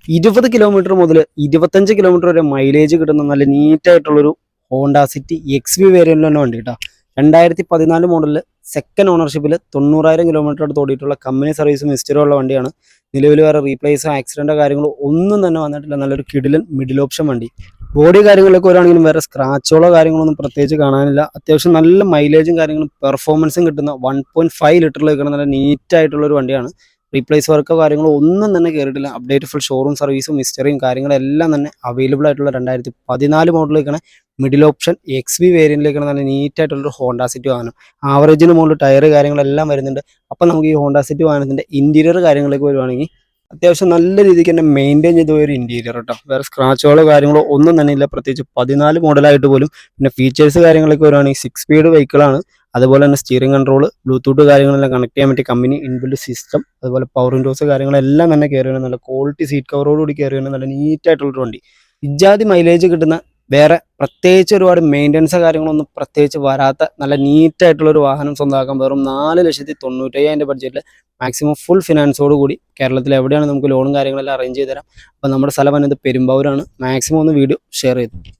20 kilometre മുതൽ 25 kilometre വരെ mileage കിട്ടുന്ന നല്ല നീറ്റായിട്ടുള്ളൊരു Honda City X V variant തന്നെ വണ്ടി കേട്ടോ. 2014 മോഡലിൽ സെക്കൻഡ് ഓണർഷിപ്പിൽ 90,000 കിലോമീറ്റർ അടുത്ത് ഓടിയിട്ടുള്ള കമ്പനി സർവീസും ഹിസ്റ്ററിയും ഉള്ള വണ്ടിയാണ്. നിലവിൽ വേറെ റീപ്ലേസോ ആക്സിഡൻറ്റോ കാര്യങ്ങളോ ഒന്നും തന്നെ വന്നിട്ടില്ല. നല്ലൊരു കിടിലൻ മിഡിൽ ഓപ്ഷൻ വണ്ടി. ബോഡി കാര്യങ്ങളൊക്കെ വരികയാണെങ്കിലും വേറെ സ്ക്രാച്ചുകളോ കാര്യങ്ങളൊന്നും പ്രത്യേകിച്ച് കാണാനില്ല. അത്യാവശ്യം നല്ല മൈലേജും കാര്യങ്ങളും പെർഫോമൻസും കിട്ടുന്ന 1.5 ലിറ്ററിൽ വെക്കുന്ന നല്ല നീറ്റായിട്ടുള്ളൊരു വണ്ടിയാണ്. റീപ്ലേസ് വർക്കോ കാര്യങ്ങളോ ഒന്നും തന്നെ കയറിയിട്ടില്ല. അപ്ഡേറ്റ് ഫുൾ ഷോറൂം സർവീസും ഹിസ്റ്ററിയും കാര്യങ്ങളെല്ലാം തന്നെ അവൈലബിൾ ആയിട്ടുള്ള 2014 മോഡലിലേക്കാണ് മിഡിൽ ഓപ്ഷൻ എക്സ് വി വേരിയന്റിലേക്കാണ് നല്ല നീറ്റായിട്ടുള്ളൊരു ഹോണ്ട സിറ്റി വാഹനം. ആവറേജിന് മുകളിൽ ടയർ കാര്യങ്ങളെല്ലാം വരുന്നുണ്ട്. അപ്പം നമുക്ക് ഈ ഹോണ്ട സിറ്റി വാഹനത്തിൻ്റെ ഇൻറ്റീരിയർ കാര്യങ്ങളിലേക്ക് വരുവാണെങ്കിൽ അത്യാവശ്യം നല്ല രീതിക്ക് തന്നെ മെയിൻറ്റെയിൻ ചെയ്ത ഒരു ഇൻറ്റീരിയർ കേട്ടോ. വേറെ സ്ക്രാച്ചുകളോ കാര്യങ്ങളോ ഒന്നും തന്നെ ഇല്ല. പ്രത്യേകിച്ച് 14 മോഡലായിട്ട് പോലും. പിന്നെ ഫീച്ചേഴ്സ് കാര്യങ്ങളൊക്കെ വരുവാണെങ്കിൽ 6 സ്പീഡ് വെഹിക്കിളാണ്. അതുപോലെ തന്നെ സ്റ്റിയറിംഗ് കൺട്രോൾ, ബ്ലൂടൂത്ത് കാര്യങ്ങളെല്ലാം കണക്ട് ചെയ്യാൻ പറ്റിയ കമ്പനി ഇൻബിൽഡ് സിസ്റ്റം, അതുപോലെ പവർ വിൻഡോസ് കാര്യങ്ങളെല്ലാം തന്നെ കയറി വരുന്ന നല്ല ക്വാളിറ്റി സീറ്റ് കവറോടുകൂടി കയറി വരുന്ന നല്ല നീറ്റായിട്ടുള്ളൊരു വണ്ടി. ഇജാതി മൈലേജ് കിട്ടുന്ന വേറെ പ്രത്യേകിച്ച് ഒരുപാട് മെയിൻ്റെനൻസോ കാര്യങ്ങളൊന്നും പ്രത്യേകിച്ച് വരാത്ത നല്ല നീറ്റായിട്ടുള്ളൊരു വാഹനം സ്വന്തമാക്കാൻ വെറും 4,95,000 ബഡ്ജറ്റിൽ മാക്സിമം ഫുൾ ഫിനാൻസോട് കൂടി കേരളത്തിൽ എവിടെയാണ് നമുക്ക് ലോണും കാര്യങ്ങളെല്ലാം അറേഞ്ച് ചെയ്ത് തരാം. അപ്പോൾ നമ്മുടെ സ്ഥലം വന്നത് പെരുമ്പാവൂരാണ്. മാക്സിമം ഒന്ന് വീഡിയോ ഷെയർ ചെയ്തു.